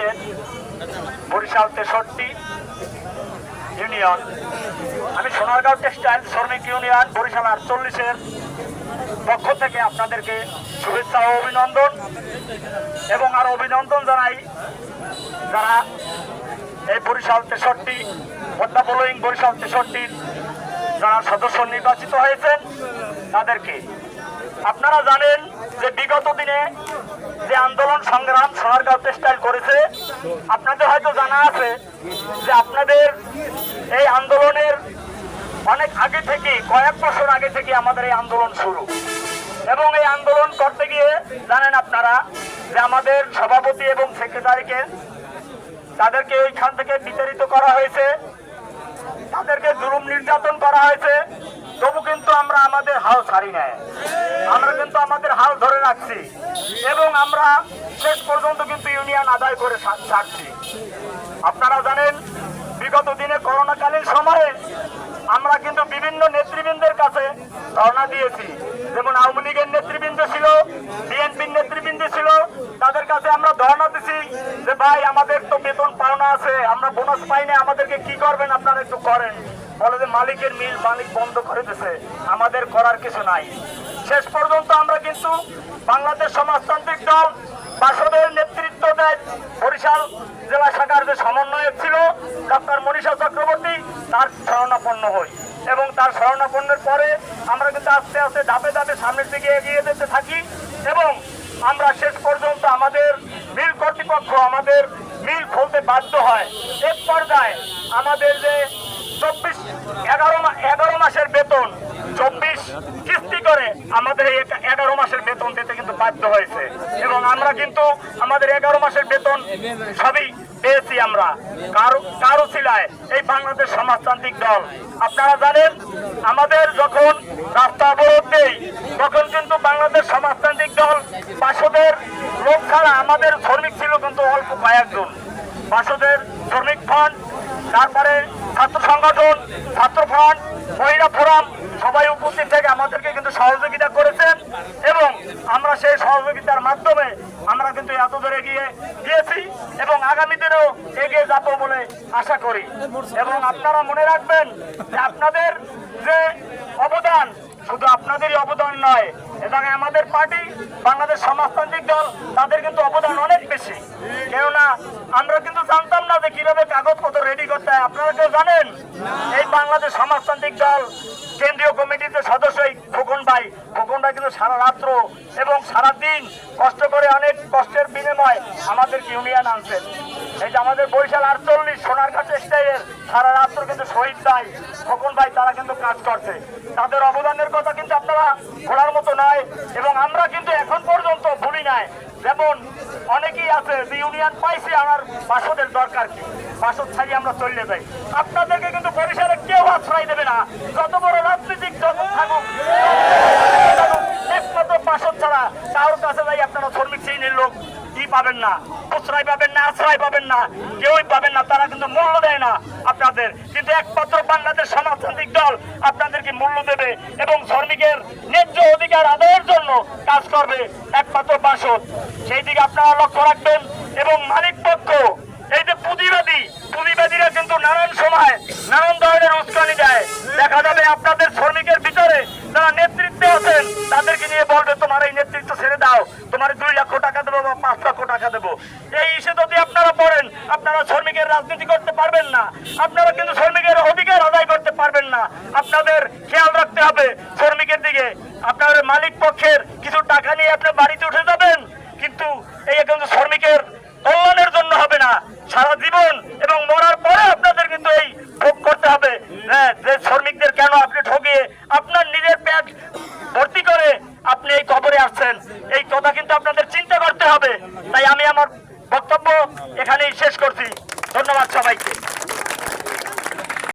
টেক্সটাইলের Barishal 63 union, আমি Sonargaon textile শ্রমিক union Barishal 48-এর পক্ষ থেকে আপনাদেরকে শুভেচ্ছা ও অভিনন্দন এবং আরো অভিনন্দন জানাই যারা এই বরিশাল 63 পদ্মা ফলোয়িং বরিশাল 63 যারা সদস্য নির্বাচিত হয়েছেন তাদেরকে। আপনারা জানেন যে বিগত দিনে যে আন্দোলন সংগ্রাম সোনারগাঁও টেক্সটাইল করেছে, আপনাদের হয়তো জানা আছে যে আপনাদের এই আন্দোলনের অনেক আগে থেকে, কয়েক বছর আগে থেকে আমাদের এই আন্দোলন শুরু, এবং এই আন্দোলন করতে গিয়ে জানেন আপনারা যে আমাদের সভাপতি এবং সেক্রেটারিকে তাদেরকে এইখান থেকে বিতাড়িত করা হয়েছে, তাদেরকে জুলুম নির্যাতন করা হয়েছে। তবু কিন্তু আমরা আমাদের হাল ছাড়ি নাই, আমরা কিন্তু আমাদের হাল ধরে রাখছি এবং আমরা শেষ পর্যন্ত কিন্তু ইউনিয়ন আদায় করে ছাড়ছি। আপনারা জানেন বিগত দিনে করোনাকালীন সময়ে আমরা কিন্তু বিভিন্ন নেতৃবৃন্দের কাছে ধর্ণা দিয়েছি, যেমন আওয়ামী লীগের নেতৃবৃন্দ ছিল, বিএনপির নেতৃবৃন্দ ছিল, তাদের কাছে আমরা ধর্ণা দিছি যে ভাই আমাদের তো বেতন পাওনা আছে, আমরা বোনাস পাই না, আমাদেরকে কি করবেন আপনারা একটু করেন। বলে যে মালিকের মিল মালিক বন্ধ করে দিয়েছে, আমাদের করার কিছু নাই। শেষ পর্যন্ত আমরা কিন্তু বাংলাদেশ সমাজতান্ত্রিক দল বাসদের নেতৃত্ব দেয় বরিশাল জেলা শাখার যে সমন্বয়ক ছিল ডক্টর মনীষা চক্রবর্তী, তার শরণাপন্ন হই এবং তার শরণাপন্নের পরে আমরা কিন্তু আস্তে আস্তে ধাপে ধাপে সামনের দিকে এগিয়ে যেতে থাকি এবং আমরা শেষ পর্যন্ত আমাদের মিল কর্তৃপক্ষ আমাদের মিল খুলতে বাধ্য হয়। এক পর্যায়ে আমাদের যে 11 মাসের বেতন 24 কিস্তি করে আমাদের এই 11 মাসের বেতন দিতে কিন্তু বাধ্য হয়েছে এবং আমরা কিন্তু আমাদের 11 মাসের বেতন সবই পেয়েছি আমরা কারো ছিলায় এই বাংলাদেশ সমাজতান্ত্রিক দল। আপনারা জানেন আমাদের যখন রাস্তা অবরোধ দেই তখন কিন্তু বাংলাদেশ সমাজতান্ত্রিক দল বাসদের লোক ছাড়া আমাদের শ্রমিক ছিল কিন্তু অল্প কয়েকজন। বাসদের শ্রমিক ফান্ড, তারপরে ছাত্র সংগঠন, ছাত্র ফ্রন্ট, মহিলা ফোরাম সবাই উপস্থিত থেকে আমাদেরকে কিন্তু সহযোগিতা করেছেন এবং আমরা সেই সহযোগিতার মাধ্যমে আমরা কিন্তু এত দূরে গিয়েছি এবং আগামী দিনেও এগিয়ে যাব বলে আশা করি। এবং আপনারা মনে রাখবেন যে আপনাদের যে অবদান শুধু আপনাদেরই অবদান নয়, এবং আমাদের পার্টি বাংলাদেশ সমাজতান্ত্রিক দল তাদের কিন্তু অবদান অনেক বেশি। কেননা আমরা কিন্তু জানতাম না যে কিভাবে কাগজপত্র রেডি করতে হয়। আপনারা কেউ জানেন? এই বাংলাদেশ সমাজতান্ত্রিক দল কেন্দ্রীয় কমিটিতে সদস্য খোকন ভাই কিন্তু সারা রাত্র এবং সারা দিন কষ্ট করে অনেক কষ্টের বিনিময়ে আমাদের ইউনিয়ন আনছেন। এই যে আমাদের বরিশাল 48 সোনারগাঁও টেক্সটাইলের সারা রাত্র কিন্তু শহীদ ভাই খোকন ভাই তারা কিন্তু কাজ করছে। তাদের অবদানের কথা কিন্তু আপনারা ভোলার মতো নয় এবং আমরা কিন্তু এখন পর্যন্ত ভুলি নাই। যেমন অনেকেই আছে যে ইউনিয়ন পাইছি, আমার বাসদের দরকার কি, বাসদ ছাড়িয়ে আমরা চলে যাই। আপনাদেরকে কিন্তু বরিশালে কেউ আশ্রয় দেবে না, যত বড় রাজনীতিক যত থাকুক, একমাত্র বাসদ ছাড়া কারোর কাছে যাই আপনারা শ্রমিক শ্রেণীর লোক কি পাবেন না, আশ্রয় পাবেন না, আশ্রয় পাবেন না, কেউই পাবেন না। তারা কিন্তু মূল্য দেয় না আপনাদের, কিন্তু একমাত্র বাংলাদেশ সমাজতান্ত্রিক দল আপনাদেরকে মূল্য দেবে এবং শ্রমিকের ন্যায্য অধিকার আদায়ের জন্য কাজ করবে একমাত্র বাসদ। সেই দিকে আপনারা লক্ষ্য রাখবেন। এবং মালিক পক্ষ এই যে পুঁজিবাদীরা কিন্তু নানান সময় নানান ধরনের উস্কানি দেয়। দেখা যাবে আপনাদের শ্রমিকের ভিতরে যারা নেতৃত্বে আছেন তাদেরকে নিয়ে বলবে তোমার এই নেতৃত্ব ছেড়ে দাও, তোমার 2 লক্ষ টাকা দেবো বা 5 লক্ষ টাকা দেবো। এই ইস্যু যদি আপনারা পড়েন আপনারা শ্রমিকের রাজনীতি করতে পারবেন না, আপনারা কিন্তু শ্রমিকের অধিকার আদায় করতে পারবেন না। আপনাদের খেয়াল রাখতে হবে শ্রমিকের দিকে। আপনাদের মালিক পক্ষের কিছু টাকা নিয়ে আপনি বাড়িতে উঠে যাবেন, কিন্তু এই কিন্তু শ্রমিকের কল্যাণের জন্য হবে না। সারা জীবন এবং মরার পরে আপনাদের কিন্তু এই ভোগ করতে হবে যে শ্রমিকদের কেন আপনি ঠকিয়ে আপনার নিজের পেট ভর্তি করে আপনি এই কবরে আসছেন। এই কথা কিন্তু আপনাদের চিন্তা করতে হবে। তাই আমি আমার বক্তব্য এখানেই শেষ করছি। ধন্যবাদ সবাইকে।